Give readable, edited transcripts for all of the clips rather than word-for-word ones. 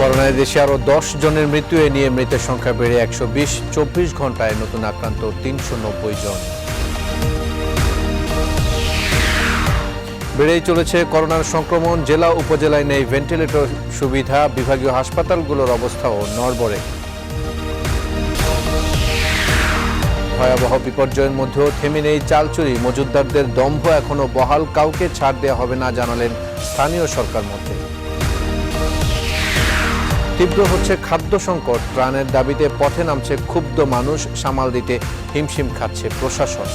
করোনায় দেশে আরও 10 জনের মৃত্যু নিয়ে মৃতের সংখ্যা বেড়ে 120, 24 ঘন্টায় নতুন আক্রান্ত 390 জন। বেড়েই চলেছে করোনার সংক্রমণ। জেলা উপজেলায় নেই ভেন্টিলেটর সুবিধা, বিভাগীয় হাসপাতালগুলোর অবস্থাও নড়বড়ে। ভয়াবহ বিপর্যয়ের মধ্যেও থেমে নেই চাল চুরি, মজুতদারদের দম্ভ এখনো বহাল, কাউকে ছাড় দেওয়া হবে না জানালেন স্থানীয় সরকার মন্ত্রী। তীব্র হচ্ছে খাদ্য সংকট, ত্রাণের দাবিতে পথে নামছে ক্ষুব্ধ মানুষ, সামাল দিতে হিমশিম খাচ্ছে প্রশাসন।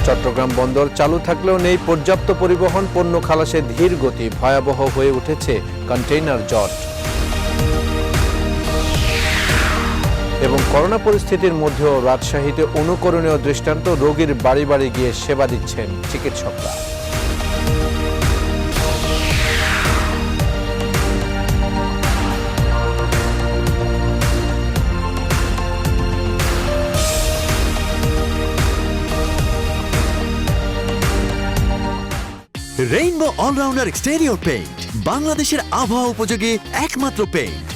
চট্টগ্রাম বন্দর চালু থাকলেও নেই পর্যাপ্ত পরিবহন, পণ্য খালাসে ধীর গতি, ভয়াবহ হয়ে উঠেছে কন্টেইনার জট। এবং করোনা পরিস্থিতির মধ্যেও রাজশাহীতে অনুকরণীয় দৃষ্টান্ত, রোগীর বাড়ি বাড়ি গিয়ে সেবা দিচ্ছেন চিকিৎসকরা। রেইনবো অলরাউন্ডার এক্সটেরিয়র পেইন্ট, বাংলাদেশের আবহাওয়া উপযোগী একমাত্র পেইন্ট।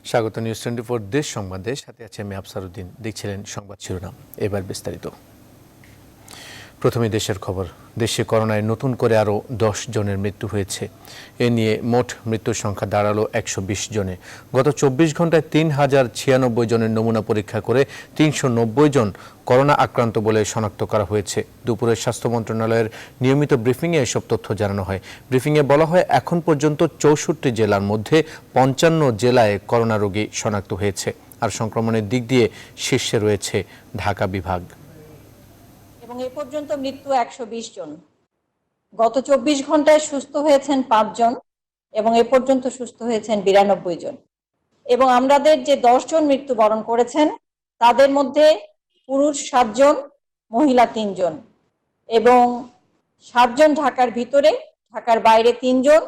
স্বাগত নিউজ 24 দেশ সংবাদে, সাথে আছে আমি আফসার উদ্দিন। দেখছিলেন সংবাদ শিরোনাম, এবার বিস্তারিত। প্রথমে দেশের খবর। দেশে করোনায় নতুন করে আরও 10 জনের মৃত্যু হয়েছে। এ নিয়ে মোট মৃত্যুর সংখ্যা দাঁড়ালো 120 জনে। গত 24 ঘন্টায় 3096 জনের নমুনা পরীক্ষা করে 390 জন করোনা আক্রান্ত বলে শনাক্ত করা হয়েছে। দুপুরে স্বাস্থ্য মন্ত্রণালয়ের নিয়মিত ব্রিফিংয়ে এসব তথ্য জানানো হয়। ব্রিফিংয়ে বলা হয়, এখন পর্যন্ত 64 জেলার মধ্যে 55 জেলায় করোনা রোগী শনাক্ত হয়েছে। আর সংক্রমণের দিক দিয়ে শীর্ষে রয়েছে ঢাকা বিভাগ। এবং এ পর্যন্ত মৃত্যু 120 জন। গত 24 ঘন্টায় সুস্থ হয়েছেন 5 জন এবং এ পর্যন্ত সুস্থ হয়েছেন 92 জন। এবং আমাদের যে 10 জন মৃত্যুবরণ করেছেন তাদের মধ্যে পুরুষ 7 জন, মহিলা 3 জন এবং 7 জন ঢাকার ভিতরে, ঢাকার বাইরে 3 জন,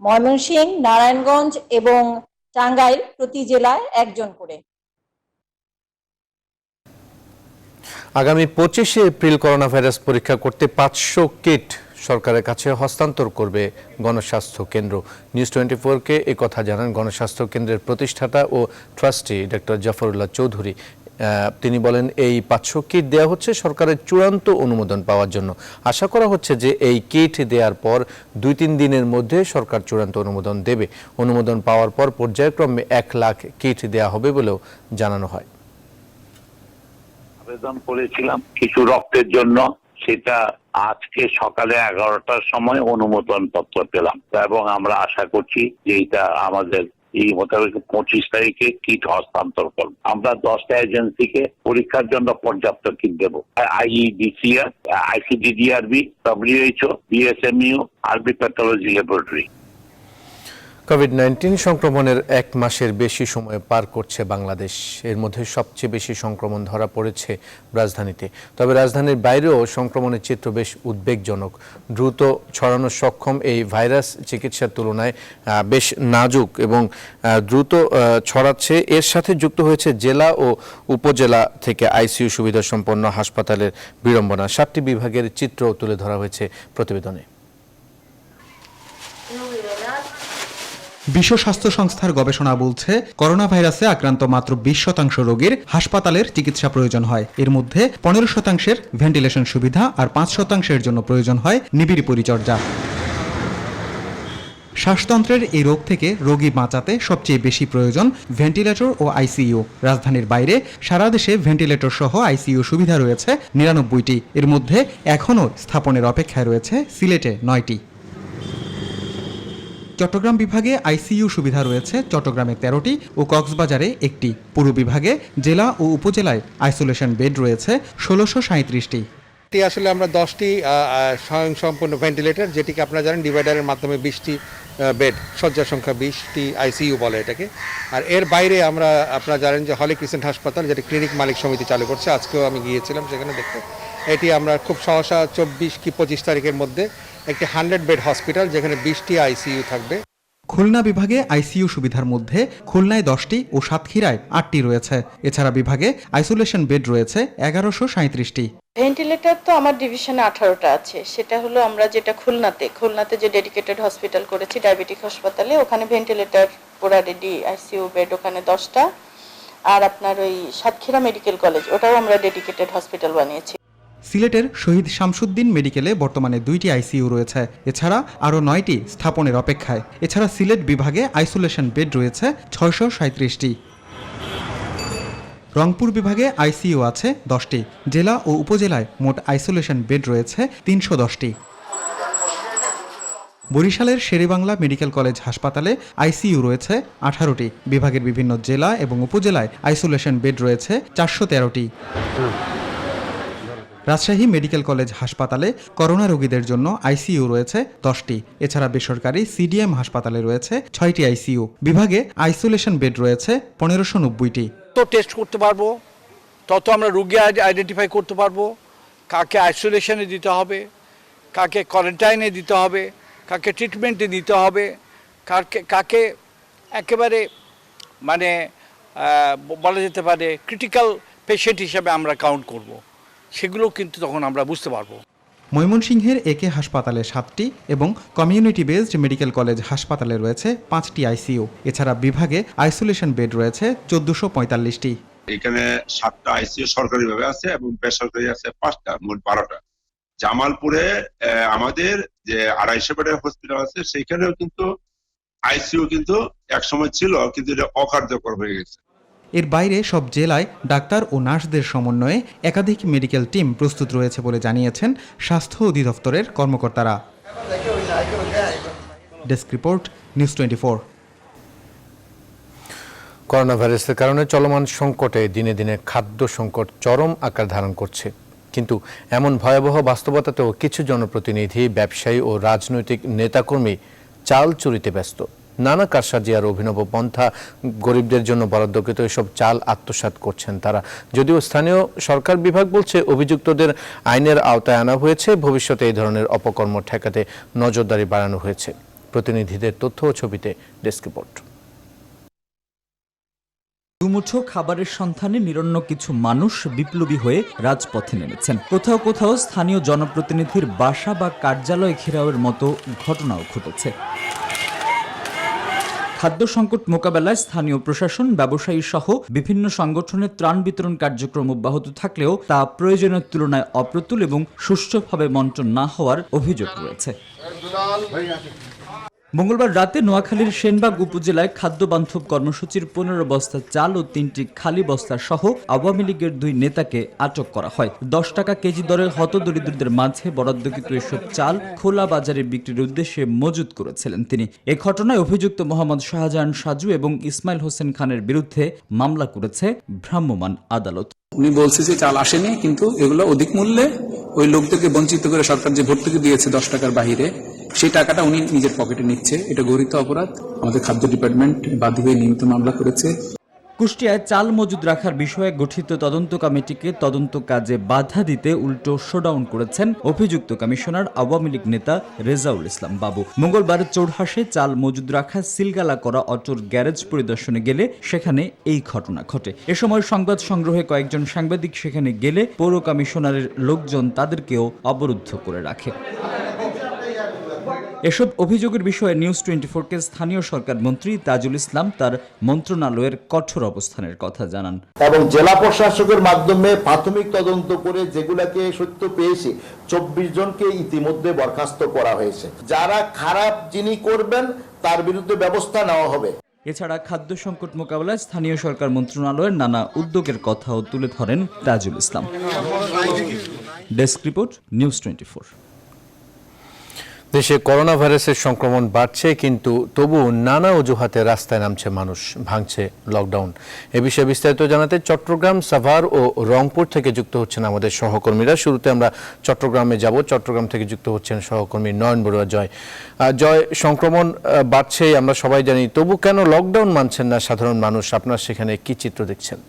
ময়মনসিংহ, নারায়ণগঞ্জ এবং টাঙ্গাইল প্রতি জেলায় 1 জন করে। আগামী 25 এপ্রিল করোনা ভাইরাস পরীক্ষা করতে 500 কিট সরকারের কাছে হস্তান্তর করবে গণস্বাস্থ্য কেন্দ্র। নিউজ 24-কে এ কথা জানান গণস্বাস্থ্য কেন্দ্রের প্রতিষ্ঠাতা ও ট্রাস্টি ডক্টর জাফরুল্লাহ চৌধুরী। তিনি বলেন, এই 500 কিট দেওয়া হচ্ছে সরকারের চূড়ান্ত অনুমোদন পাওয়ার জন্য। আশা করা হচ্ছে যে এই কিট দেওয়ার পর 2-3 দিনের মধ্যে সরকার চূড়ান্ত অনুমোদন দেবে। অনুমোদন পাওয়ার পর পর্যায়ক্রমে 1 লাখ কিট দেওয়া হবে বলেও জানানো হয়। আবেদন করেছিলাম কিছু রক্তের জন্য, সেটা আজকে সকালে 11টার সময় অনুমোদন পত্র পেলাম এবং আমরা আশা করছি যে এটা আমাদের এই মোতাবেক 25 তারিখে কিট হস্তান্তর করব। আমরা 10টা এজেন্সিকে পরীক্ষার জন্য পর্যাপ্ত কিট দেবো। IEDCR, ICDDRB, WHO, BSMU, আরবি প্যাথোলজি ল্যাবরেটরি। কোভিড-19 সংক্রমণের 1 মাসের বেশি সময় পার করছে বাংলাদেশ। এর মধ্যে সবচেয়ে বেশি সংক্রমণ ধরা পড়েছে রাজধানীতে। তবে রাজধানীর বাইরেও সংক্রমণের চিত্র বেশ উদ্বেগজনক। দ্রুত ছড়ানো সক্ষম এই ভাইরাস চিকিৎসার তুলনায় বেশ নাজুক এবং দ্রুত ছড়াচ্ছে। এর সাথে যুক্ত হয়েছে জেলা ও উপজেলা থেকে আইসিইউ সুবিধা সম্পন্ন হাসপাতালের বিড়ম্বনা। 7টি বিভাগের চিত্র তুলে ধরা হয়েছে প্রতিবেদনে। বিশ্ব স্বাস্থ্য সংস্থার গবেষণা বলছে, করোনা ভাইরাসে আক্রান্ত মাত্র 20% রোগীর হাসপাতালের চিকিৎসা প্রয়োজন হয়। এর মধ্যে 15% ভেন্টিলেশন সুবিধা আর 5% জন্য প্রয়োজন হয় নিবিড় পরিচর্যা। শ্বাসতন্ত্রের এই রোগ থেকে রোগী বাঁচাতে সবচেয়ে বেশি প্রয়োজন ভেন্টিলেটর ও আইসিইউ। রাজধানীর বাইরে সারা দেশে ভেন্টিলেটর সহ আইসিইউ সুবিধা রয়েছে 99টি। এর মধ্যে এখনও স্থাপনের অপেক্ষায় রয়েছে সিলেটে 9টি। চট্টগ্রাম বিভাগে আইসিইউ সুবিধা রয়েছে চট্টগ্রামে 13টি ও কক্সবাজারে 1টি। পুরো বিভাগে জেলা ও উপজেলায় আইসোলেশন বেড রয়েছে 1637টি। আসলে আমরা 10টি স্বয়ংসম্পূর্ণ ভেন্টিলেটর, যেটিকে আপনারা জানেন ডিভাইডারের মাধ্যমে 20টি বেড, শয্যা সংখ্যা 20টি আইসিইউ বলে এটাকে। আর এর বাইরে আমরা আপনারা জানেন যে হলি ক্রিসেন্ট হাসপাতাল, যেটি ক্লিনিক মালিক সমিতি চালু করছে, আজকেও আমি গিয়েছিলাম সেখানে দেখতে। এটি আমরা খুব সহসা 24 কি 25 তারিখের মধ্যে একটি 100 বেড হসপিটাল, যেখানে 20টি আইসিইউ থাকবে। খুলনা বিভাগে আইসিইউ সুবিধার মধ্যে খুলনায় 10টি ও সাতক্ষীরায় 8টি রয়েছে। এছাড়া বিভাগে আইসোলেশন বেড রয়েছে 1137টি। ভেন্টিলেটর তো আমার ডিভিশনে 18টা আছে। সেটা হলো আমরা যেটা খুলনাতে যে ডেডিকেটেড হসপিটাল করেছি ডায়াবেটিক হাসপাতালে, ওখানে ভেন্টিলেটর পুরা রেডি, আইসিইউ বেড ওখানে 10টা। আর আপনার ওই সাতক্ষীরা মেডিকেল কলেজ, ওটাও আমরা ডেডিকেটেড হসপিটাল বানিয়েছি। সিলেটের শহীদ শামসুদ্দিন মেডিকেলে বর্তমানে 2টি আইসিইউ রয়েছে, এছাড়া আরও 9টি স্থাপনের অপেক্ষায়। এছাড়া সিলেট বিভাগে আইসোলেশন বেড রয়েছে 637টি। রংপুর বিভাগে আইসিইউ আছে 10টি। জেলা ও উপজেলায় মোট আইসোলেশন বেড রয়েছে 310টি। বরিশালের শেরেবাংলা মেডিকেল কলেজ হাসপাতালে আইসিইউ রয়েছে 18টি। বিভাগের বিভিন্ন জেলা এবং উপজেলায় আইসোলেশন বেড রয়েছে 413টি। রাজশাহী মেডিকেল কলেজ হাসপাতালে করোনা রোগীদের জন্য আইসিইউ রয়েছে 10টি। এছাড়া বেসরকারি সিডিএম হাসপাতালে রয়েছে 6টি আইসিইউ। বিভাগে আইসোলেশন বেড রয়েছে 1590টি। তো টেস্ট করতে পারবো, তত আমরা রোগী আইডেন্টিফাই করতে পারবো, কাকে আইসোলেশনে দিতে হবে, কাকে কোয়ারেন্টাইনে দিতে হবে, কাকে ট্রিটমেন্টে দিতে হবে, কাকে একেবারে মানে বলা যেতে পারে ক্রিটিক্যাল পেশেন্ট হিসেবে আমরা কাউন্ট করব। সেগুলো কিন্তু তখন আমরা বুঝতে পারবো। ময়মনসিংহের একে হাসপাতালে 7টি এবং কমিউনিটি বেসড মেডিকেল কলেজ হাসপাতালে রয়েছে 5টি আইসিইউ। এছাড়া বিভাগে আইসোলেশন বেড রয়েছে 1445টি। এখানে 7টা আইসিইউ সরকারিভাবে আছে এবং বেসরকারি আছে 5টা, মোট 12টা। জামালপুরে আমাদের যে 250 বেডের হসপিটাল আছে, সেখানেও কিন্তু আইসিইউ কিন্তু একসময় ছিল, কিন্তু এটা অকার্যকর হয়ে গেছে। এর বাইরে সব জেলায় ডাক্তার ও নার্সদের সমন্বয়ে একাধিক মেডিকেল টিম প্রস্তুত রয়েছে বলে জানিয়েছেন স্বাস্থ্য অধিদপ্তরের কর্মকর্তারা। Desk report, news 24। করোনা ভাইরাসের কারণে চলমান সংকটে দিনে দিনে খাদ্য সংকট চরম আকার ধারণ করছে। কিন্তু এমন ভয়াবহ বাস্তবতাতেও কিছু জনপ্রতিনিধি, ব্যবসায়ী ও রাজনৈতিক নেতাকর্মী চাল চুরিতে ব্যস্ত। নানা কারসাজি আর অভিনব পন্থা গরিবদের জন্য বরাদ্দকৃত এসব চাল আত্মসাৎ করছেন তারা। যদিও স্থানীয় সরকার বিভাগ বলছে অভিযুক্তদের আইনের আওতায় আনা হয়েছে, ভবিষ্যতে এই ধরনের অপকর্ম ঠেকাতে নজরদারি বাড়ানো হয়েছে। প্রতিনিধিদের তথ্য ও ছবিতে ডেস্ক রিপোর্ট। দুমুঠো খাবারের সন্ধানে নিরন্ন কিছু মানুষ বিপ্লবী হয়ে রাজপথে নেমেছেন। কোথাও কোথাও স্থানীয় জনপ্রতিনিধির বাসা বা কার্যালয় ঘেরাওয়ের মতো ঘটনাও ঘটেছে। খাদ্য সংকট মোকাবেলায় স্থানীয় প্রশাসন, ব্যবসায়ী সহ বিভিন্ন সংগঠনের ত্রাণ বিতরণ কার্যক্রম অব্যাহত থাকলেও তা প্রয়োজনের তুলনায় অপ্রতুল এবং সুষ্ঠুভাবে বণ্টন না হওয়ার অভিযোগ রয়েছে। মঙ্গলবার রাতে নোয়াখালীর সেনবাগ উপজেলায় খাদ্য বান্ধব কর্মসূচির 15 বস্তা চাল ও 3টি খালি বস্তা সহ আওয়ামী লীগের 2 নেতাকে আটক করা হয়। 10 টাকা কেজি দরে হতদরিদ্রদের মাঝে বরাদ্দকৃত এসব চাল খোলা বাজারে বিক্রির উদ্দেশ্যে মজুত করেছিলেন তিনি। এ ঘটনায় অভিযুক্ত মোহাম্মদ শাহজাহান সাজু এবং ইসমাইল হোসেন খানের বিরুদ্ধে মামলা করেছে ভ্রাম্যমাণ আদালত। উনি বলছে যে চাল আসেনি, কিন্তু এগুলো অধিক মূল্যে ওই লোকদেরকে বঞ্চিত করে সরকার যে ভর্তুকি দিয়েছে 10 টাকার বাহিরে, সেই টাকাটা উনি নিজের পকেটে নিচ্ছে। এটা গরিত অপরাধ। আমাদের খাদ্য ডিপার্টমেন্ট বাদী হয়ে নিয়মিত মামলা করেছে। কুষ্টিয়ায় চাল মজুদ রাখার বিষয়ে গঠিত তদন্ত কমিটিকে তদন্ত কাজে বাধা দিতে উল্টো শোডাউন করেছেন অভিযুক্ত কমিশনার আওয়ামী লীগ নেতা রেজাউল ইসলাম বাবু। মঙ্গলবার চৌড়হাসে চাল মজুদ রাখা সিলগালা করা অটোর গ্যারেজ পরিদর্শনে গেলে সেখানে এই ঘটনা ঘটে। এ সময় সংবাদ সংগ্রহে কয়েকজন সাংবাদিক সেখানে গেলে পৌর কমিশনারের লোকজন তাদেরকেও অবরুদ্ধ করে রাখে। এসব অভিযোগের বিষয়ে নিউজ 24কে স্থানীয় সরকার মন্ত্রী তাজুল ইসলাম তার মন্ত্রণালয়ের কঠোর অবস্থানের কথা জানান। এবং জেলা প্রশাসকের মাধ্যমে প্রাথমিক তদন্ত করে যেগুলাকে সত্য পেয়েছে 24 জনকে ইতিমধ্যে বরখাস্ত করা হয়েছে। যারা খারাপ যিনি করবেন তার বিরুদ্ধে ব্যবস্থা নেওয়া হবে। এছাড়া খাদ্য সংকট মোকাবেলায় স্থানীয় সরকার মন্ত্রণালয়ের নানা উদ্যোগের কথাও তুলে ধরেন Tajul Islam. Desk report, news 24। দেশে করোনা ভাইরাসের সংক্রমণ বাড়ছে, কিন্তু তবুও নানা অজুহাতে রাস্তায় নামছে মানুষ, ভাঙছে লকডাউন। এ বিষয়ে বিস্তারিত জানাতে চট্টগ্রাম, সাভার ও রংপুর থেকে যুক্ত হচ্ছেন আমাদের সহকর্মীরা। শুরুতে আমরা চট্টগ্রামে যাব। চট্টগ্রাম থেকে যুক্ত হচ্ছেন সহকর্মী নয়ন বড়ুয়া। জয়, সংক্রমণ বাড়ছে আমরা সবাই জানি, তবু কেন লকডাউন মানছেন না সাধারণ মানুষ? আপনার সেখানে কি চিত্র দেখছেন?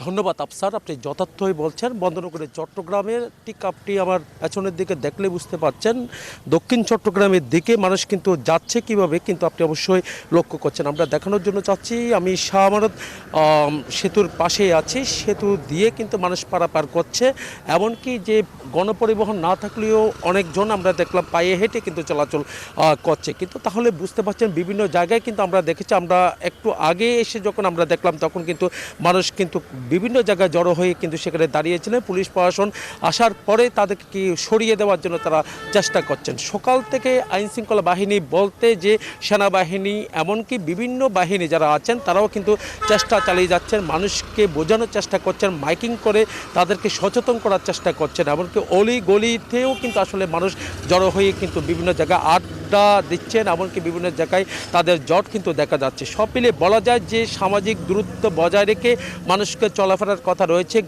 ধন্যবাদ আফসার, আপনি যথার্থই বলছেন। বন্দরনগরের চট্টগ্রামের ঠিক আপনি আমার পেছনের দিকে দেখলে বুঝতে পারছেন দক্ষিণ চট্টগ্রামের দিকে মানুষ কিন্তু যাচ্ছে কিভাবে, কিন্তু আপনি অবশ্যই লক্ষ্য করছেন। আমরা দেখানোর জন্য চাচ্ছি, আমি শাহ আমানত সেতুর পাশেই আছি, সেতু দিয়ে কিন্তু মানুষ পারাপার করছে। এমনকি যে গণপরিবহন না থাকলেও অনেকজন আমরা দেখলাম পায়ে হেঁটে কিন্তু চলাচল করছে। কিন্তু তাহলে বুঝতে পারছেন বিভিন্ন জায়গায় কিন্তু আমরা দেখেছি, আমরা একটু আগে এসে যখন আমরা দেখলাম তখন কিন্তু মানুষ কিন্তু বিভিন্ন জায়গায় জড়ো হয়ে কিন্তু সেখানে দাঁড়িয়েছিলেন। পুলিশ প্রশাসন আসার পরে তাদেরকে কি সরিয়ে দেওয়ার জন্য তারা চেষ্টা করছেন। সকাল থেকে আইনশৃঙ্খলা বাহিনী বলতে যে সেনাবাহিনী এমনকি বিভিন্ন বাহিনী যারা আছেন তারাও কিন্তু চেষ্টা চালিয়ে যাচ্ছেন, মানুষকে বোঝানোর চেষ্টা করছেন, মাইকিং করে তাদেরকে সচেতন করার চেষ্টা করছেন। এমনকি অলি গলিতেও কিন্তু আসলে মানুষ জড়ো হয়ে কিন্তু বিভিন্ন জায়গায় আড্ডা দিচ্ছেন, এমনকি বিভিন্ন জায়গায় তাদের জট কিন্তু দেখা যাচ্ছে। সব মিলে বলা যায় যে সামাজিক দূরত্ব বজায় রেখে মানুষকে চলাফেরার কথা রয়েছে,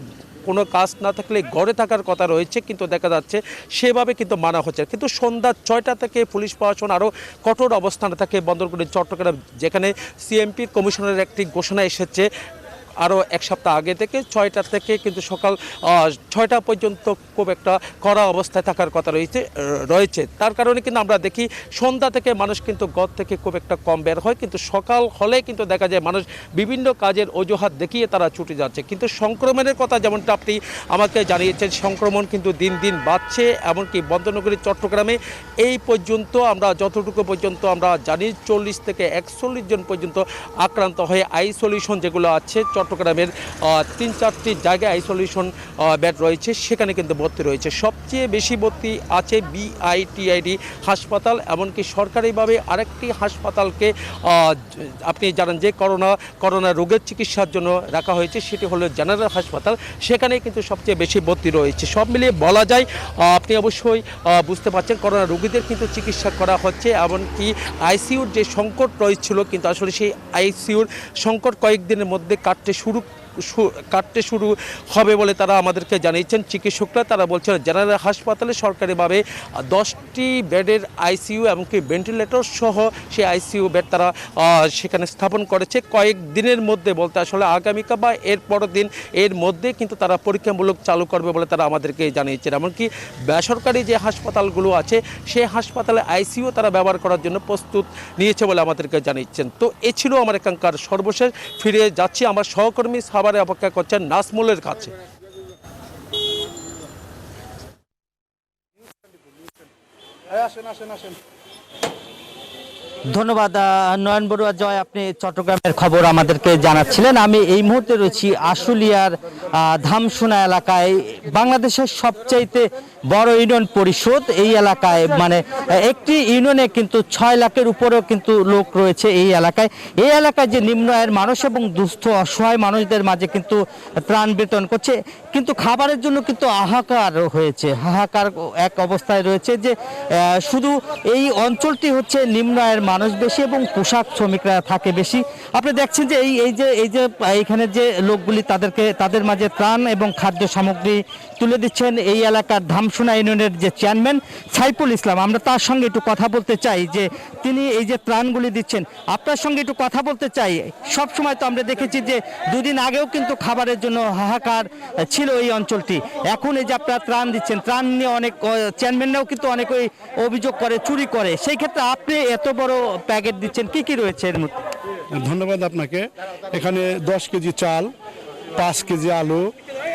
কোনো কাজ না থাকলে ঘরে থাকার কথা রয়েছে, কিন্তু দেখা যাচ্ছে সেভাবে কিন্তু মানা হচ্ছে। কিন্তু সন্ধ্যা 6টা থেকে পুলিশ প্রশাসন আরও কঠোর অবস্থানে থাকে বন্দরনগর চট্টগ্রাম, যেখানে সিএমপির কমিশনের একটি ঘোষণা এসেছে আরও এক সপ্তাহ আগে থেকে 6টা থেকে কিন্তু সকাল 6টা পর্যন্ত খুব একটা কড়া অবস্থায় থাকার কথা রয়েছে। তার কারণে কিন্তু আমরা দেখি সন্ধ্যা থেকে মানুষ কিন্তু ঘর থেকে খুব একটা কম বের হয়, কিন্তু সকাল হলে কিন্তু দেখা যায় মানুষ বিভিন্ন কাজের অজুহাত দেখিয়ে তারা ছুটে যাচ্ছে। কিন্তু সংক্রমণের কথা যেমনটা আপনি আমাকে জানিয়েছেন, সংক্রমণ কিন্তু দিন দিন বাড়ছে। এমনকি বন্দরনগরী চট্টগ্রামে এই পর্যন্ত আমরা যতটুকু পর্যন্ত আমরা জানি 40 থেকে 41 জন পর্যন্ত আক্রান্ত হয়ে আইসোলেশন যেগুলো আছে চট্টগ্রামের 3-4টি জায়গায় আইসোলেশন বেড রয়েছে, সেখানে কিন্তু ভর্তি রয়েছে। সবচেয়ে বেশি ভর্তি আছে বিআইটিআইডি হাসপাতাল, এমনকি সরকারিভাবে আরেকটি হাসপাতালকে আপনি জানেন যে করোনা রোগের চিকিৎসার জন্য রাখা হয়েছে, সেটি হলো জেনারেল হাসপাতাল, সেখানে কিন্তু সবচেয়ে বেশি ভর্তি রয়েছে। সব মিলিয়ে বলা যায় আপনি অবশ্যই বুঝতে পারছেন করোনা রোগীদের কিন্তু চিকিৎসা করা হচ্ছে। এমনকি আইসিইউর যে সংকট রয়েছিল, কিন্তু আসলে সেই আইসিইউর সংকট কয়েকদিনের মধ্যে কাটতে শুরু হবে বলে তারা আমাদেরকে জানিয়েছেন চিকিৎসকরা। তারা বলছেন জেনারেল হাসপাতালে সরকারিভাবে 10টি বেডের আইসিইউ এমনকি ভেন্টিলেটর সহ সেই আইসিইউ বেড তারা সেখানে স্থাপন করেছে কয়েক দিনের মধ্যে, বলতে আসলে আগামীকাল বা এর পরের দিন এর মধ্যে কিন্তু তারা পরীক্ষামূলক চালু করবে বলে তারা আমাদেরকে জানিয়েছেন। এমনকি বেসরকারি যে হাসপাতালগুলো আছে সেই হাসপাতালে আইসিইউ তারা ব্যবহার করার জন্য প্রস্তুত নিয়েছে বলে আমাদেরকে জানিয়েছেন। তো এ ছিল আমার এখানকার সর্বশেষ। ফিরে যাচ্ছি আমার সহকর্মী সাভারে অপেক্ষা করছেন নাজমুলের কাছে। ধন্যবাদ নয়ন বড়ুয়া জয়, আপনি চট্টগ্রামের খবর আমাদেরকে জানাচ্ছিলেন। আমি এই মুহূর্তে রয়েছি আশুলিয়ার ধামসোনা এলাকায়, বাংলাদেশের সবচাইতে বড় ইউনিয়ন পরিষদ এই এলাকায়, মানে একটি ইউনিয়নে কিন্তু 6 লাখের উপরেও কিন্তু লোক রয়েছে এই এলাকায়। এই এলাকায় যে নিম্ন আয়ের মানুষ এবং দুস্থ অসহায় মানুষদের মাঝে কিন্তু ত্রাণ বিতরণ করছে, কিন্তু খাবারের জন্য কিন্তু হাহাকার হয়েছে, হাহাকার এক অবস্থায় রয়েছে যে শুধু এই অঞ্চলটি হচ্ছে নিম্ন আয়ের মানুষ বেশি এবং পোশাক শ্রমিকরা থাকে বেশি। আপনি দেখছেন যে এই যে এইখানে যে লোকগুলি তাদের মাঝে ত্রাণ এবং খাদ্য সামগ্রী তুলে দিচ্ছেন এই এলাকার ধামসোনা ইউনিয়নের যে চেয়ারম্যান সাইফুল ইসলাম। আমরা তার সঙ্গে একটু কথা বলতে চাই যে তিনি এই যে ত্রাণগুলি দিচ্ছেন, আপনার সঙ্গে একটু কথা বলতে চাই। সব সময় তো আমরা দেখেছি যে দুদিন আগেও কিন্তু খাবারের জন্য হাহাকার ছিল এই অঞ্চলটি, এখন এই যে আপনারা ত্রাণ দিচ্ছেন, ত্রাণ নিয়ে অনেক চেয়ারম্যানরাও কিন্তু অনেক অভিযোগ করে চুরি করে, সেই ক্ষেত্রে আপনি এত বড় প্যাকেট দিচ্ছেন, কি কি রয়েছে এর মধ্যে? ধন্যবাদ আপনাকে। এখানে 10 কেজি চাল, 5 কেজি আলু,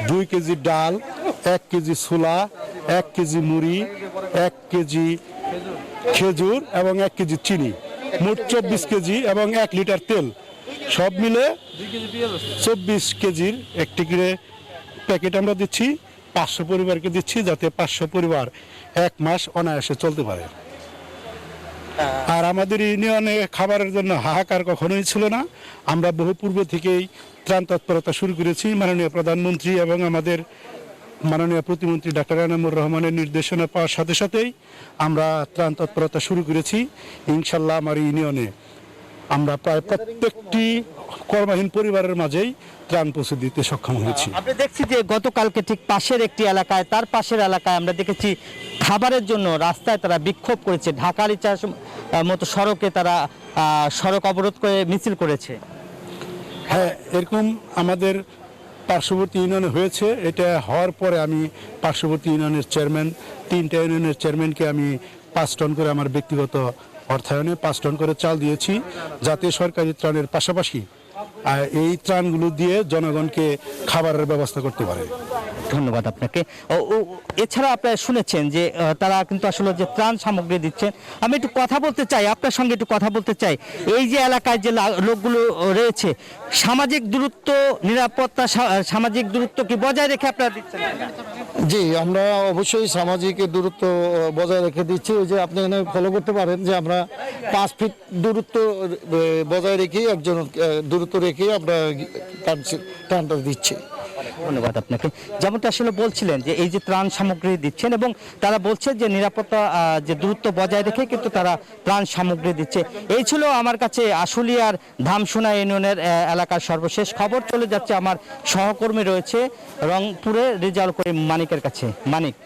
2 কেজি ডাল, 1 কেজি ছোলা, 1 কেজি মুড়ি, 1 কেজি খেজুর এবং 1 কেজি চিনি, মোট 24 কেজি এবং 1 লিটার তেল, সব মিলে 24 কেজির একটি করে প্যাকেট আমরা দিচ্ছি। 500 পরিবারকে দিচ্ছি, যাতে 500 পরিবার 1 মাস অনায়াসে চলতে পারে। আর আমাদের ইউনিয়নে খাবারের জন্য হাহাকার কখনোই ছিল না। আমরা বহু পূর্ব থেকেই ত্রাণ তৎপরতা শুরু করেছি। মাননীয় প্রধানমন্ত্রী এবং আমাদের মাননীয় প্রতিমন্ত্রী ডাক্তার এনামুর রহমানের নির্দেশনা পাওয়ার সাথে সাথেই আমরা ত্রাণ তৎপরতা শুরু করেছি। ইনশাল্লাহ আমার ইউনিয়নে আমরা প্রায় প্রত্যেকটি কর্মহীন পরিবারের মাঝেই ত্রাণ পৌঁছে দিতে সক্ষম হয়েছি। আমরা দেখছি যে গতকালকে ঠিক পাশের একটি এলাকায়, তার পাশের এলাকায় আমরা দেখেছি খাবারের জন্য রাস্তায় তারা বিক্ষোভ করেছে, ঢাকার ইচ্ছার মতো সড়কে তারা সড়ক অবরোধ করে মিছিল করেছে। হ্যাঁ, এরকম আমাদের পার্শ্ববর্তী ইউনিয়নে হয়েছে। এটা হওয়ার পরে আমি পার্শ্ববর্তী ইউনিয়নের চেয়ারম্যান, 3টা ইউনিয়নের চেয়ারম্যানকে আমি 5 টন করে আমার ব্যক্তিগত অর্থায়নে 5 টন করে চাল দিয়েছি, যাতে সরকারি ত্রাণের পাশাপাশি এই ত্রাণগুলো দিয়ে জনগণকে খাবারের ব্যবস্থা করতে পারে। ধন্যবাদ আপনাকে। এছাড়া আপনারা শুনেছেন যে তারা কিন্তু আসলে যে ত্রাণ সামগ্রী দিচ্ছেন। আমি একটু কথা বলতে চাই, আপনার সঙ্গে একটু কথা বলতে চাই। এই যে এলাকায় যে লোকগুলো রয়েছে, সামাজিক দূরত্ব, নিরাপত্তা, সামাজিক দূরত্ব কি বজায় রেখে আপনারা দিচ্ছেন? জি, আমরা অবশ্যই সামাজিক দূরত্ব বজায় রেখে দিচ্ছি। ওই যে আপনি এখানে ফলো করতে পারেন যে আমরা 5 ফিট দূরত্ব বজায় রেখে একজন দূরত্ব রেখে আমরা ত্রাণটা দিচ্ছি। ধন্যবাদ আপনাকে। যেমনটা আসলে বলছিলেন যে এই যে ত্রাণ সামগ্রী দিচ্ছেন এবং তারা বলছে যে নিরাপত্তা যে দূরত্ব বজায় রেখে কিন্তু তারা ত্রাণ সামগ্রী দিচ্ছে। এই ছিল আমার কাছে আশুলিয়ার ধামসোনা ইউনিয়নের এলাকার সর্বশেষ খবর। চলে যাচ্ছে আমার সহকর্মী রয়েছে রংপুরে রেজাউল করিম মানিকের কাছে। মানিক।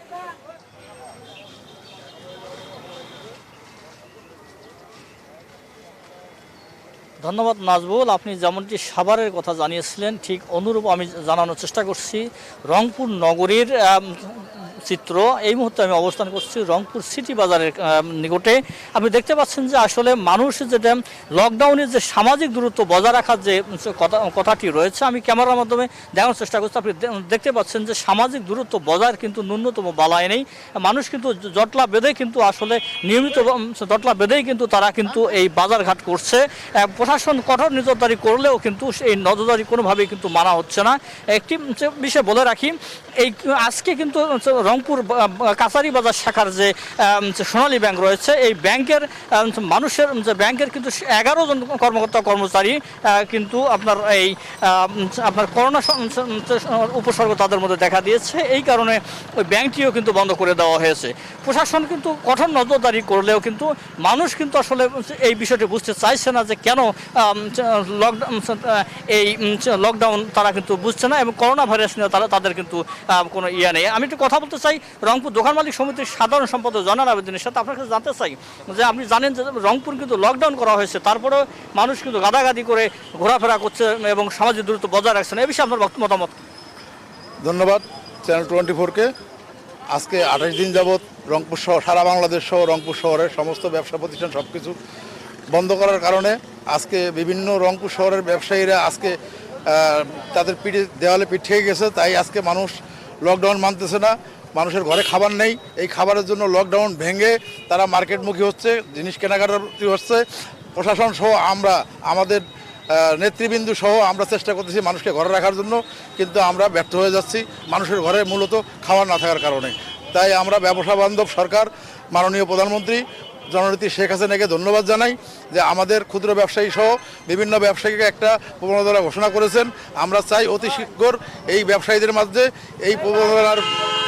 ধন্যবাদ নাজবুল। আপনি যেমনটি সাভারের কথা জানিয়েছিলেন ঠিক অনুরূপ আমি জানানোর চেষ্টা করছি রংপুর নগরীর চিত্র। এই মুহূর্তে আমি অবস্থান করছি রংপুর সিটি বাজারের নিকটে। আপনি দেখতে পাচ্ছেন যে আসলে মানুষ যেটা লকডাউনের যে সামাজিক দূরত্ব বজায় রাখার যে কথাটি রয়েছে, আমি ক্যামেরার মাধ্যমে দেখানোর চেষ্টা করছি। আপনি দেখতে পাচ্ছেন যে সামাজিক দূরত্ব বজায়ের কিন্তু ন্যূনতম বালাই নেই। মানুষ কিন্তু জটলা বেঁধে কিন্তু আসলে নিয়মিত জটলা বেঁধেই কিন্তু তারা কিন্তু এই বাজারঘাট করছে। প্রশাসন কঠোর নজরদারি করলেও কিন্তু এই নজরদারি কোনোভাবেই কিন্তু মানা হচ্ছে না। একটি বিষয় বলে রাখি, এই আজকে কিন্তু রংপুর কাছারি বাজার শাখার যে সোনালী ব্যাংক রয়েছে, এই ব্যাংকের মানুষের যে ব্যাংকের কিন্তু 11 জন কর্মকর্তা কর্মচারী কিন্তু আপনার করোনা উপসর্গ তাদের মধ্যে দেখা দিয়েছে। এই কারণে ওই ব্যাংকটিও কিন্তু বন্ধ করে দেওয়া হয়েছে। প্রশাসন কিন্তু কঠোর নজরদারি করলেও কিন্তু মানুষ কিন্তু আসলে এই বিষয়টি বুঝতে চাইছে না যে কেন লকডাউন তারা কিন্তু বুঝছে না এবং করোনা ভাইরাস নিয়ে তাদের কিন্তু কোনো ইয়ে নেই। আমি একটু কথা বলতে চাই রংপুর দোকান মালিক সমিতির সাধারণ সম্পাদক জয়নাল আবেদিনের সাথে। আপনার কাছে জানতে চাই যে আপনি জানেন যে রংপুর কিন্তু লকডাউন করা হয়েছে, তারপরেও মানুষ কিন্তু গাদাগাদি করে ঘোরাফেরা করছে এবং সামাজিক দূরত্ব বজায় রাখছে না। এই বিষয়ে আপনার মতামত? ধন্যবাদ চ্যানেল 24-কে। আজকে 28 দিন যাবৎ রংপুর শহর, সারা বাংলাদেশ সহ রংপুর শহরের সমস্ত ব্যবসা প্রতিষ্ঠান সব কিছু বন্ধ করার কারণে আজকে বিভিন্ন রংপুর শহরের ব্যবসায়ীরা আজকে তাদের দেওয়ালে পিঠ থেকে গেছে। তাই আজকে মানুষ লকডাউন মানতেছে না, মানুষের ঘরে খাবার নেই। এই খাবারের জন্য লকডাউন ভেঙে তারা মার্কেটমুখী হচ্ছে, জিনিস কেনাকাটা হচ্ছে। প্রশাসন সহ আমরা, আমাদের নেতৃবৃন্দ সহ আমরা চেষ্টা করতেছি মানুষকে ঘরে রাখার জন্য, কিন্তু আমরা ব্যর্থ হয়ে যাচ্ছি মানুষের ঘরে মূলত খাবার না থাকার কারণে। তাই আমরা ব্যবসা বান্ধব সরকার, মাননীয় প্রধানমন্ত্রী জননেত্রী শেখ হাসিনাকে ধন্যবাদ জানাই যে আমাদের ক্ষুদ্র ব্যবসায়ী সহ বিভিন্ন ব্যবসায়ীকে একটা প্রবণতা ঘোষণা করেছেন। আমরা চাই অতি শীঘ্র এই ব্যবসায়ীদের মাঝে এই প্রবণতার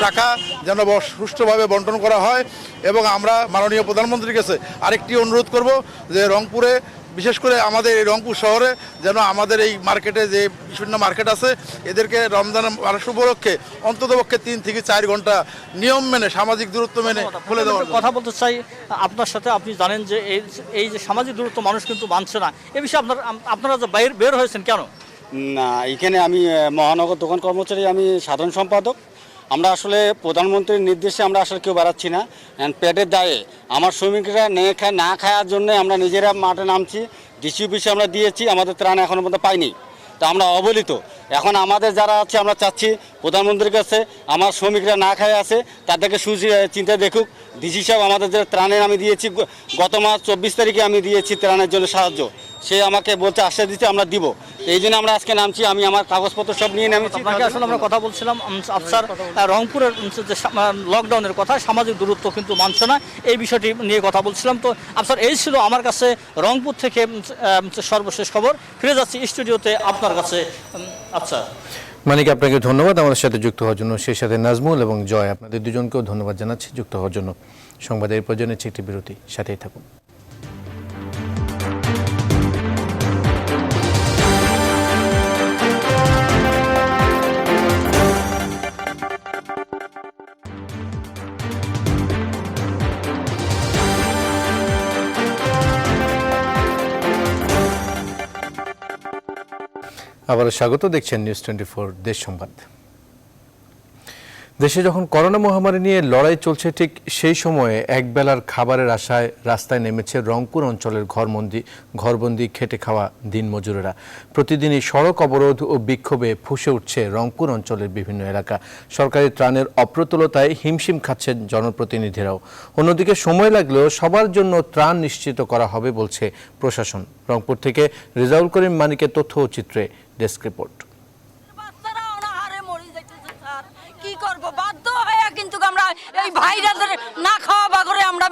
টাকা যেন সুষ্ঠুভাবে বন্টন করা হয়। এবং আমরা মাননীয় প্রধানমন্ত্রীর কাছে আরেকটি অনুরোধ করব যে রংপুরে, বিশেষ করে আমাদের এই রংপুর শহরে যেন আমাদের এই মার্কেটে যে বিভিন্ন মার্কেট আছে এদেরকে রমজান মাস উপলক্ষে অন্ততপক্ষে 3 থেকে 4 ঘন্টা নিয়ম মেনে, সামাজিক দূরত্ব মেনে খুলে দেওয়া। কথা বলতে চাই আপনার সাথে। আপনি জানেন যে এই যে সামাজিক দূরত্ব মানুষ কিন্তু মানছে না, এ বিষয়ে আপনারা যে বের হয়েছেন কেন? না, এখানে আমি মহানগর দোকান কর্মচারী, আমি সাধারণ সম্পাদক। আমরা আসলে প্রধানমন্ত্রীর নির্দেশে আমরা আসলে কেউ বেড়াচ্ছি না। পেটের দায়ে আমার শ্রমিকরা না খাওয়ার জন্য আমরা নিজেরা মাঠে নামছি। ডিসি অফিসে আমরা দিয়েছি, আমাদের ত্রাণ এখনো পর্যন্ত পাইনি। তো আমরা অবহেলিত। এখন আমাদের যারা আছে আমরা চাচ্ছি প্রধানমন্ত্রীর কাছে আমার শ্রমিকরা না খায় আছে তাদেরকে চিন্তা দেখুক। ডিসি সাহেব আমাদের যে ত্রাণের আমি দিয়েছি গত মাস 24 তারিখে আমি দিয়েছি ত্রাণের জন্য সাহায্য, সে আমাকে বলতে আশ্বাস দিচ্ছে আমরা দিব। এই জন্য আমরা আজকে নামছি, আমি আমার কাগজপত্র সব নিয়ে নামছি। আসলে আমরা কথা বলছিলাম আফসার রংপুরের যে লকডাউনের কথা, সামাজিক দূরত্ব কিন্তু মানছে না, এই বিষয়টি নিয়ে কথা বলছিলাম। তো আফসার, এই ছিল আমার কাছে রংপুর থেকে সর্বশেষ খবর। ফিরে যাচ্ছি স্টুডিওতে আপনার কাছে। আচ্ছা মানিক, আপনাকে ধন্যবাদ আমাদের সাথে যুক্ত হওয়ার জন্য। সেই সাথে নাজমুল এবং জয়, আপনাদের দুজনকেও ধন্যবাদ জানাচ্ছি যুক্ত হওয়ার জন্য। সংবাদের প্রয়োজনে একটি বিরতি, সাথেই থাকুন। আবারও স্বাগত, দেখছেন নিউজ 24 দেশ সংবাদ। দেশে যখন করোনা মহামারী নিয়ে লড়াই চলছে, ঠিক সেই সময়ে একবেলার খাবারের আশায় রাস্তায় নেমেছে রংপুর অঞ্চলের ঘরবন্দি খেটে খাওয়া দিনমজুরেরা। প্রতিদিনই সড়ক অবরোধ ও বিক্ষোভে ফুঁসে উঠছে রংপুর অঞ্চলের বিভিন্ন এলাকা। সরকারি ত্রাণের অপ্রতুলতায় হিমশিম খাচ্ছেন জনপ্রতিনিধিরাও। অন্যদিকে সময় লাগলেও সবার জন্য ত্রাণ নিশ্চিত করা হবে বলছে প্রশাসন। রংপুর থেকে রেজাউল করিম মানিকের তথ্য ও চিত্রে ডেস্ক রিপোর্ট। কি করব, বাধ্য হয়ে কিন্তু আমরা এই ভাইরাসের না খাওয়া বাগরে আমরা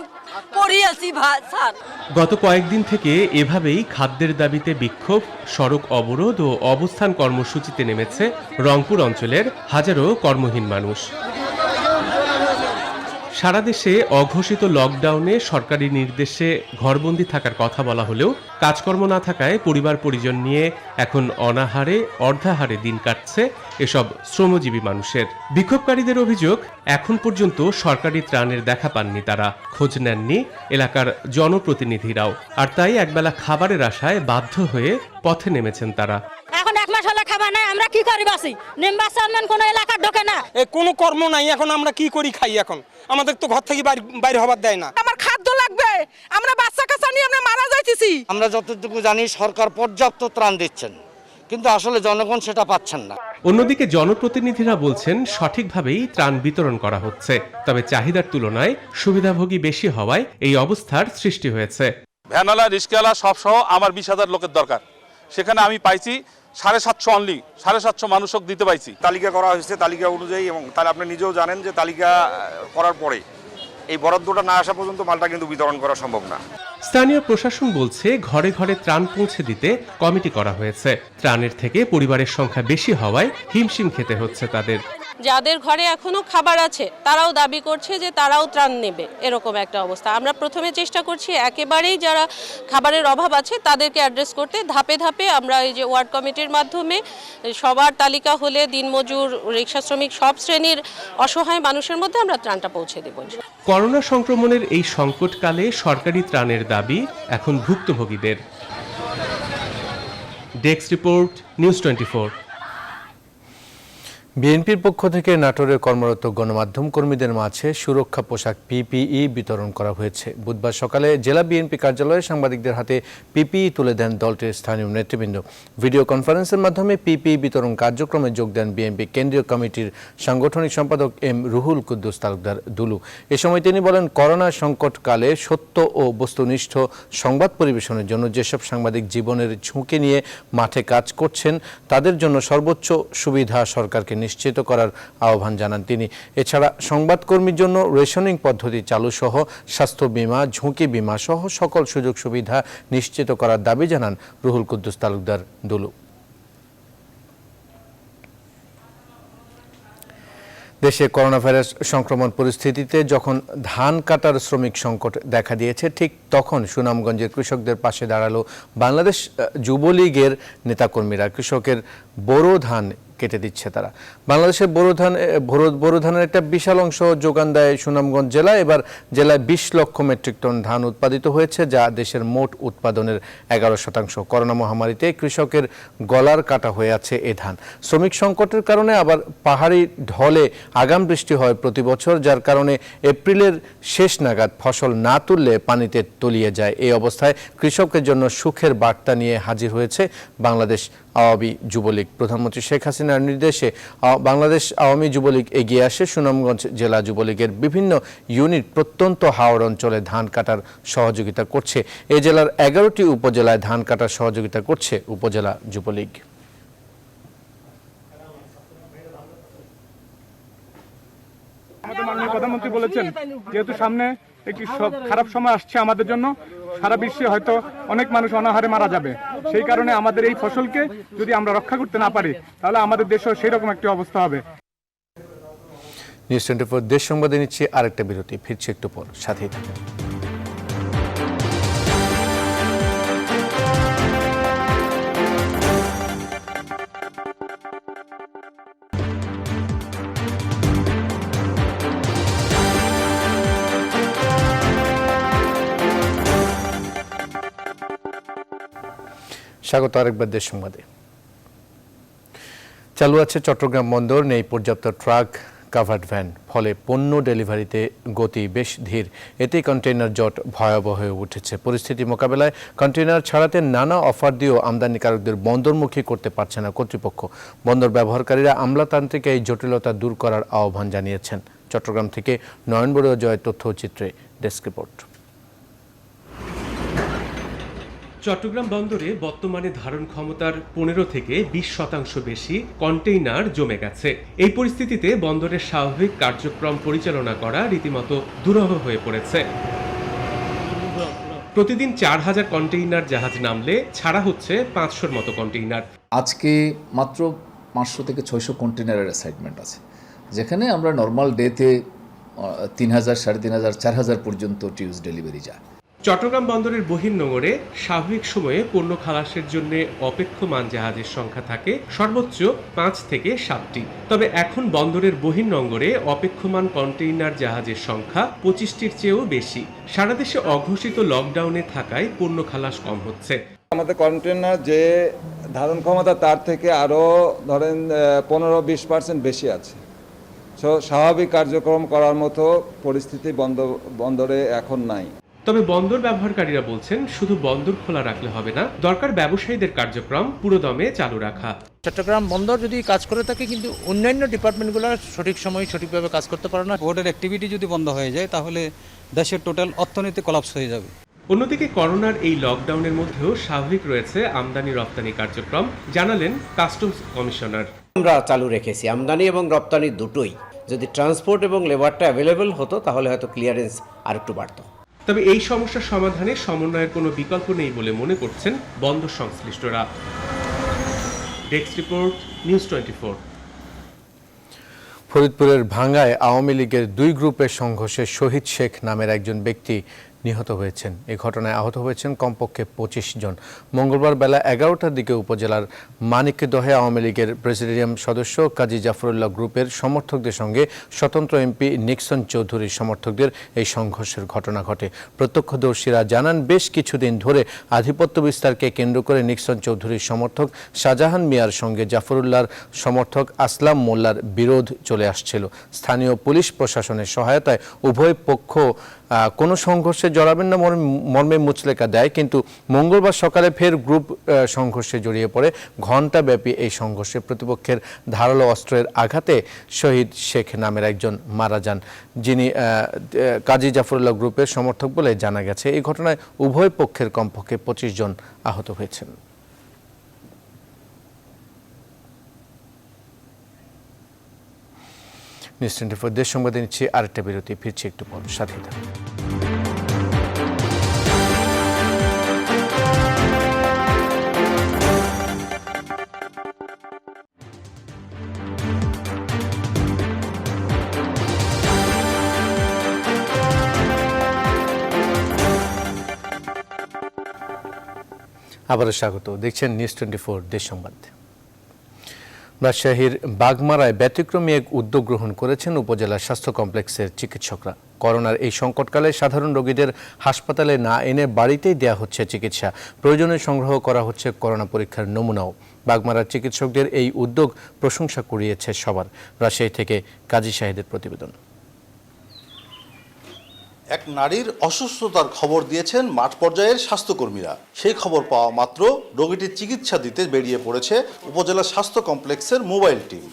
পড়ে আছি স্যার। গত কয়েকদিন থেকে এভাবেই খাদ্যের দাবিতে বিক্ষোভ, সড়ক অবরোধ ও অবস্থান কর্মসূচিতে নেমেছে রংপুর অঞ্চলের হাজারো কর্মহীন মানুষ। সারা দেশে অঘোষিত লকডাউনে সরকারি নির্দেশে ঘরবন্দি থাকার কথা বলা হলেও কাজকর্ম না থাকায় পরিবার পরিজন নিয়ে এখন অনাহারে অর্ধাহারে দিন কাটছে এসব শ্রমজীবী মানুষের। বিক্ষোভকারীদের অভিযোগ, এখন পর্যন্ত সরকারি ত্রাণের দেখা পাননি তারা, খোঁজ নেননি এলাকার জনপ্রতিনিধিরাও, আর তাই একবেলা খাবারের আশায় বাধ্য হয়ে পথে নেমেছেন তারা। এখন এক মাস হলো খাবার নাই, আমরা কি করি বাসি? নির্বাচন কোন এলাকা ঢোকে না, কোনো কর্ম নাই, এখন আমরা কি করি খাই? এখন আমাদের তো ঘর থেকে বাইরে হবার দেয় না। আমার খাদ্য লাগবে, আমরা বাচ্চা কাচ্চা নিয়ে আমরা মারা যাইতেছি। আমরা যতটুকু জানি সরকার পর্যাপ্ত ত্রাণ দিচ্ছেন, কিন্তু আসলে জনগণ সেটা পাচ্ছেন না। অন্যদিকে জনপ্রতিনিধিরা বলছেন সঠিকভাবেই ত্রাণ বিতরণ করা হচ্ছে, তবে চাহিদার তুলনায় সুবিধাভোগী বেশি হওয়ায় এই অবস্থার সৃষ্টি হয়েছে। ভ্যানওয়ালা, রিস্কাওয়ালা সব সহ আমার 20,000 লোকের দরকার, সেখানে আমি পাইছি 750 অনলি, 750 মানুষক দিতে পাইছি। তালিকা করা হয়েছে তালিকা অনুযায়ী, এবং তাহলে আপনি নিজেও জানেন যে তালিকা করার পরে এই বরাদ্দটা না আসা পর্যন্ত মালটা কিন্তু বিতরণ করা সম্ভব না। স্থানীয় প্রশাসন বলছে ঘরে ঘরে ত্রাণ পৌঁছে দিতে কমিটি করা হয়েছে। ত্রাণের থেকে পরিবারের সংখ্যা বেশি হওয়ায় হিমশিম খেতে হচ্ছে তাদের। যাদের ঘরে এখনো খাবার আছে তারাও দাবি করছে যে তারাও ত্রাণ নেবে, এরকম একটা অবস্থা। আমরা প্রথমে চেষ্টা করছি একেবারেই যারা খাবারের অভাব আছে তাদেরকে অ্যাড্রেস করতে। ধাপে ধাপে আমরা এই যে ওয়ার্ড কমিটির মাধ্যমে সবার তালিকা হলে দিনমজুর, রিক্সা শ্রমিক, সব শ্রেণীর অসহায় মানুষের মধ্যে আমরা ত্রাণটা পৌঁছে দেব। করোনা সংক্রমণের এই সংকটকালে সরকারি ত্রাণের দাবি এখন ভুক্তভোগীদের। Desk report, news 24। বিএনপির পক্ষ থেকে নাটোরে কর্মরত গণমাধ্যম কর্মীদের মাঝে সুরক্ষা পোশাক পিপিই বিতরণ করা হয়েছে। বুধবার সকালে জেলা বিএনপি কার্যালয়ে সাংবাদিকদের হাতে পিপিই তুলে দেন দলটির স্থানীয় নেতৃবৃন্দ। ভিডিও কনফারেন্সের মাধ্যমে পিপিই বিতরণ কার্যক্রমে যোগ দেন বিএনপি কেন্দ্রীয় কমিটির সাংগঠনিক সম্পাদক এম রুহুল কুদ্দুস তালুকদার দুলু। এ সময় তিনি বলেন, করোনা সংকটকালে সত্য ও বস্তুনিষ্ঠ সংবাদ পরিবেশনের জন্য যেসব সাংবাদিক জীবনের ঝুঁকি নিয়ে মাঠে কাজ করছেন তাদের জন্য সর্বোচ্চ সুবিধা সরকারকে নিশ্চিত করার আহ্বান জানান তিনি। এছাড়া সংবাদকর্মীর জন্য রেশনিং পদ্ধতি চালু সহ স্বাস্থ্য বীমা, ঝুঁকি বীমা সহ সকল সুযোগ সুবিধা নিশ্চিত করার দাবি জানান রুহুল কুদ্দুস তালুকদার দুলু। দেশে করোনা ভাইরাস সংক্রমণ পরিস্থিতিতে যখন ধান কাটার শ্রমিক সংকট দেখা দিয়েছে, ঠিক তখন সুনামগঞ্জের কৃষকদের পাশে দাঁড়ালো বাংলাদেশ যুবলীগের নেতাকর্মীরা। কৃষকের বোরো ধান কেটে দিচ্ছে তারা। বাংলাদেশের বোরো ধানের একটা বিশাল অংশ যোগান দেয় সুনামগঞ্জ জেলা। এবার জেলায় 20 লক্ষ মেট্রিক টন ধান উৎপাদিত হয়েছে, যা দেশের মোট উৎপাদনের 11%। করোনা মহামারীতে কৃষকের গলার কাটা হয়ে আছে এ ধান। শ্রমিক সংকটের কারণে আবার পাহাড়ি ঢলে আগাম বৃষ্টি হয় প্রতি বছর, যার কারণে এপ্রিলের শেষ নাগাদ ফসল না তুললে পানিতে তলিয়ে যায়। এই অবস্থায় কৃষকের জন্য সুখের বার্তা নিয়ে হাজির হয়েছে বাংলাদেশ আওয়ামী যুবলীগ। প্রধানমন্ত্রী শেখ হাসিনার নির্দেশে বাংলাদেশ আওয়ামী যুবলীগ এগিয়ে আসে। সুনামগঞ্জ জেলা যুবলীগের বিভিন্ন ইউনিট প্রত্যন্ত হাওড় অঞ্চলে ধান কাটার সহযোগিতা করছে। এই জেলার 11টি উপজেলায় ধান কাটার সহযোগিতা করছে উপজেলা যুবলীগ। আমাদের মাননীয় প্রধানমন্ত্রী বলেছেন, যেহেতু সামনে একটি খারাপ সময় আসছে আমাদের জন্য, সারা বিশ্বে হয়তো অনেক মানুষ অনাহারে মারা যাবে। সেই কারণে আমাদের এই ফসলকে যদি আমরা রক্ষা করতে না পারি, তাহলে আমাদের দেশেও সেই রকম একটি অবস্থা হবে। নিউজ 24 দেশ সংবাদে নিচ্ছে আরেকটা বিরতি, ফিরছে একটু পর, সাথেই থাকুন। স্বাগত আরেকবার দেশ সংবাদে। চালু আছে চট্টগ্রাম বন্দর, নেই পর্যাপ্ত ট্রাক, কাভার্ড ভ্যান, ফলে পণ্য ডেলিভারিতে গতি বেশ ধীর। এতেই কন্টেইনার জট ভয়াবহ হয়ে উঠেছে। পরিস্থিতি মোকাবেলায় কন্টেইনার ছাড়াতে নানা অফার দিয়েও আমদানিকারকদের বন্দরমুখী করতে পারছে না কর্তৃপক্ষ। বন্দর ব্যবহারকারীরা আমলাতান্ত্রিক এই জটিলতা দূর করার আহ্বান জানিয়েছেন। চট্টগ্রাম থেকে নয়ন বড়ুয়া জয়ের তথ্যচিত্রে ডেস্ক রিপোর্ট। চট্টগ্রাম বন্দরে বর্তমানে ধারণ ক্ষমতার 15 থেকে 20% বেশি কন্টেইনার জমে গেছে। এই পরিস্থিতিতে বন্দরের স্বাভাবিক কার্যক্রম পরিচালনা করা রীতিমতো দুরূহ হয়ে পড়েছে। প্রতিদিন 4000 কন্টেইনার জাহাজ নামলে ছাড়া হচ্ছে 500-র মতো কন্টেইনার। আজকে মাত্র 500 থেকে 600 কন্টেইনারের অ্যাসাইনমেন্ট আছে, যেখানে আমরা নর্মাল ডেতে 3000, 3500, 4000 পর্যন্ত টিউজ ডেলিভারি যায়। চট্টগ্রাম বন্দরের বহির্নোঙরে স্বাভাবিক সময়ে পণ্য খালাসের জন্য অপেক্ষমান জাহাজের সংখ্যা থাকে সর্বোচ্চ 5 থেকে 7টি। তবে এখন বন্দরের বহির্নোঙরে অপেক্ষমান কন্টেইনার জাহাজের সংখ্যা 25টির চেয়েও বেশি। সারা দেশে অঘোষিত লকডাউনে থাকায় পণ্য খালাস কম হচ্ছে। আমাদের কন্টেইনার যে ধারণ ক্ষমতা তার থেকে আরও ধরেন 15-20% বেশি আছে। স্বাভাবিক কার্যক্রম করার মতো পরিস্থিতি বন্দরে এখন নাই। তবে বন্দর ব্যবহারকারীরা বলছেন শুধু বন্দর খোলা রাখলে হবে না, দরকার ব্যবসায়ীদের কার্যক্রম পুরোদমে চালু রাখা। চট্টগ্রাম বন্দর যদি কাজ করে থাকে, কিন্তু অন্যান্য ডিপার্টমেন্টগুলো সঠিক সময়ে সঠিকভাবে কাজ করতে পারে না। বোর্ডের অ্যাক্টিভিটি যদি বন্ধ হয়ে যায় তাহলে দেশের টোটাল অর্থনীতি কলাপস হয়ে যাবে। অন্যদিকে করোনার এই লকডাউনের মধ্যেও স্বাভাবিক রয়েছে আমদানি রপ্তানি কার্যক্রম, জানালেন কাস্টমস কমিশনার। আমরা চালু রেখেছি আমদানি এবং রপ্তানি দুটোই। যদি ট্রান্সপোর্ট এবং লেবারটা অ্যাভেলেবল হতো তাহলে হয়তো ক্লিয়ারেন্স আর একটু বাড়তো। তবে এই সমস্যার সমাধানে সমন্বয়ের কোনো বিকল্প নেই বলে মনে করছেন বন্দর সংশ্লিষ্টরা। Desk report, news 24। ফরিদপুরের ভাঙ্গায় আওয়ামী লীগের 2 গ্রুপের সংঘর্ষে শহীদ শেখ নামের একজন ব্যক্তি নিহত হয়েছেন। এই ঘটনায় আহত হয়েছেন কমপক্ষে 25 জন। মঙ্গলবার বেলা 11টার দিকে উপজেলার মানিকদহে আওয়ামী লীগের প্রেসিডিয়াম সদস্য কাজী জাফরুল্লাহ গ্রুপের সমর্থকদের সঙ্গে স্বতন্ত্র এমপি নিক্সন চৌধুরীর সমর্থকদের এই সংঘর্ষের ঘটনা ঘটে। প্রত্যক্ষদর্শীরা জানান, বেশ কিছুদিন ধরে আধিপত্য বিস্তারকে কেন্দ্র করে নিক্সন চৌধুরীর সমর্থক শাহজাহান মিয়ার সঙ্গে জাফরুল্লাহর সমর্থক আসলাম মোল্লার বিরোধ চলে আসছিল। স্থানীয় পুলিশ প্রশাসনের সহায়তায় উভয় পক্ষ কোনো সংঘর্ষে জড়াবেন না মর্মে মুচলেকা দেয়, কিন্তু মঙ্গলবার সকালে ফের গ্রুপ সংঘর্ষে জড়িয়ে পড়ে। ঘণ্টাব্যাপী এই সংঘর্ষে প্রতিপক্ষের ধারালো অস্ত্রের আঘাতে শহীদ শেখ নামের একজন মারা যান, যিনি কাজী জাফরুল্লাহ গ্রুপের সমর্থক বলে জানা গেছে। এই ঘটনায় উভয় পক্ষের কমপক্ষে 25 জন আহত হয়েছেন। নিউজ 24 দেশ সংবাদে নিচ্ছি আরেকটা বিরতি, ফিরছি একটু পর, সাথে থাকুন। আবারও স্বাগত, দেখছেন নিউজ 24 দেশ সংবাদ। রাজশাহীর বাগমারায় ব্যতিক্রমী এক উদ্যোগ গ্রহণ করেছেন উপজেলা স্বাস্থ্য কমপ্লেক্সের চিকিৎসকরা। করোনার এই সংকটকালে সাধারণ রোগীদের হাসপাতালে না এনে বাড়িতেই দেয়া হচ্ছে চিকিৎসা। প্রয়োজনে সংগ্রহ করা হচ্ছে করোনা পরীক্ষার নমুনাও। বাগমারার চিকিৎসকদের এই উদ্যোগ প্রশংসা কুড়িয়েছে সবার। রাজশাহী থেকে কাজী শাহিদের প্রতিবেদন। এক নারীর অসুস্থতার খবর দিয়েছেন মাঠ পর্যায়ের স্বাস্থ্যকর্মীরা। সেই খবর পাওয়া মাত্র রোগীটির চিকিৎসা দিতে বেরিয়ে পড়েছে উপজেলা স্বাস্থ্য কমপ্লেক্সের মোবাইল টিম।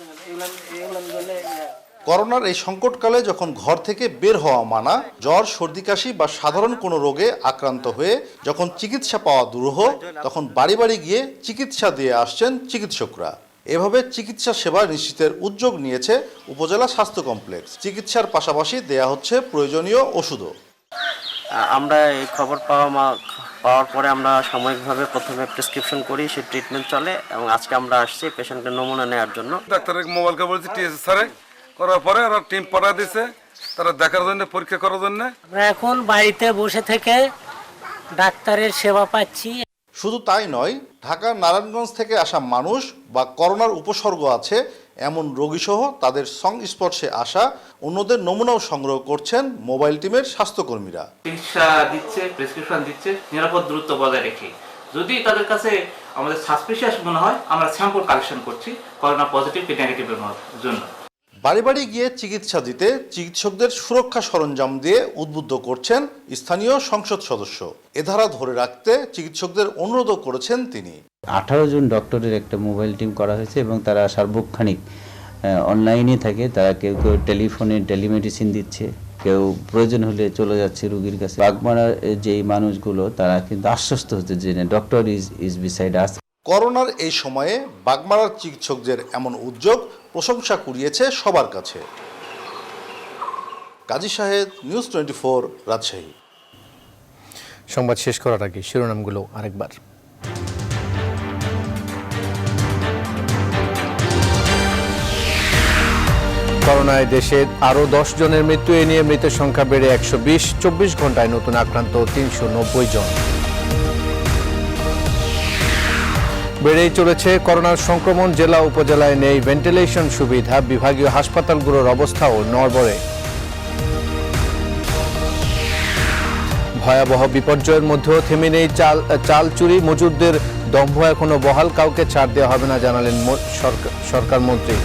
করোনার এই সংকটকালে যখন ঘর থেকে বের হওয়া মানা, জ্বর, সর্দি, কাশি বা সাধারণ কোনো রোগে আক্রান্ত হয়ে যখন চিকিৎসা পাওয়া দুরূহ, তখন বাড়ি বাড়ি গিয়ে চিকিৎসা দিয়ে আসছেন চিকিৎসকরা। এভাবে চিকিৎসা সেবা নিশ্চিতের উদ্যোগ নিয়েছে উপজেলা স্বাস্থ্য কমপ্লেক্স। চিকিৎসার পাশাপাশি দেয়া হচ্ছে প্রয়োজনীয় ওষুধও। আমরা এই খবর পাওয়ার পরে আমরা সাময়িকভাবে প্রথমে প্রেসক্রিপশন করি, সেই ট্রিটমেন্ট চলে, এবং আজকে আমরা আসছি পেশেন্টের নমুনা নেওয়ার জন্য। ডাক্তারের মোবাইলকে বলছি টিএস স্যারে করার পরে ওরা টিম পাঠা দিছে তারা দেখার জন্য, পরীক্ষা করার জন্য। আমরা এখন বাড়িতে বসে থেকে ডাক্তারের সেবা পাচ্ছি। শুধু তাই নয়, ঢাকার নারায়ণগঞ্জ থেকে আসা মানুষ বা করোনার উপসর্গ আছে এমন রোগীসহ তাদের সংস্পর্শে আসা অন্যদের নমুনাও সংগ্রহ করছেন মোবাইল টিমের স্বাস্থ্যকর্মীরা। চিকিৎসা দিচ্ছে, প্রেসক্রিপশন দিচ্ছে নিরাপদ দূরত্ব বজায় রেখে। যদি তাদের কাছে আমাদের সাসপিশিয়াস মনে হয় আমরা স্যাম্পল কালেকশন করছি করোনা পজিটিভ কি নেগেটিভের জন্য। বাড়ি বাড়ি গিয়ে চিকিৎসা দিতে চিকিৎসকদের সুরক্ষা সরঞ্জাম দিয়ে উদ্বুদ্ধ করছেন স্থানীয় সংসদ সদস্য। এ ধারা ধরে রাখতে চিকিৎসকদের অনুরোধও করেছেন তিনি। 18 জন ডক্টরের একটা মোবাইল টিম করা হয়েছে এবং তারা সার্বক্ষণিক অনলাইনে থাকে। তারা কেউ কেউ টেলিফোনে টেলিমেডিসিন দিচ্ছে, কেউ প্রয়োজন হলে চলে যাচ্ছে রোগীর কাছে। বাগমারার যেই মানুষগুলো তারা কিন্তু আশ্বস্ত হচ্ছে যে ডক্টর ইজ বিসাইড আস। করোনার এই সময়ে বাগমারার চিকিৎসকদের এমন উদ্যোগ প্রশংসা কুড়িয়েছে সবার কাছে। কাজী শাহেদ, নিউজ 24, রাজশাহী। সংবাদ শেষ করার আগে শিরোনামগুলো আরেকবার। করোনায় দেশে আরও 10 জনের মৃত্যু, এ নিয়ে মৃতের সংখ্যা বেড়ে 120। 24 ঘন্টায় নতুন আক্রান্ত 390 জন। বেড়েই চলেছে করোনার সংক্রমণ, জেলা উপজেলায় নেই ভেন্টিলেশন সুবিধা, বিভাগীয় হাসপাতালগুলোর অবস্থাও নড়বড়ে। ভয়াবহ বিপর্যয়ের মধ্যেও থেমে নেই চাল চুরি, মজুরদের দম্ভ এখনো বহাল, কাউকে ছাড় দেওয়া হবে না জানালেন সরকার মন্ত্রী।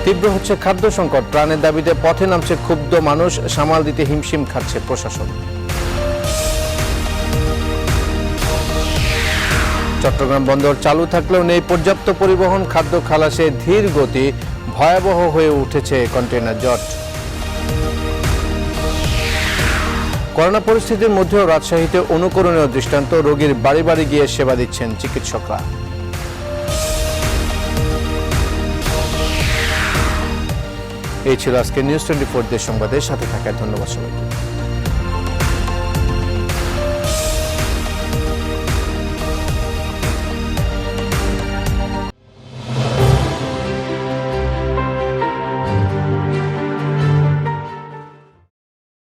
তীব্র হচ্ছে খাদ্য সংকট, ত্রাণের দাবিতে পথে নামছে ক্ষুব্ধ মানুষ, সামাল দিতে হিমশিম খাচ্ছে প্রশাসন। চট্টগ্রাম বন্দর চালু থাকলেও নেই পর্যাপ্ত পরিবহন, খাদ্য খালাসে ধীর গতি, ভয়াবহ হয়ে উঠেছে কন্টেইনার জট। করোনা পরিস্থিতির মধ্যেও রাজশাহীতে অনুকরণীয় দৃষ্টান্ত, রোগীর বাড়ি বাড়ি গিয়ে সেবা দিচ্ছেন চিকিৎসকরা। এই ছিল আজকে নিউজ 24 দেশ সংবাদের সাথে থাকার ধন্যবাদ সবাইকে।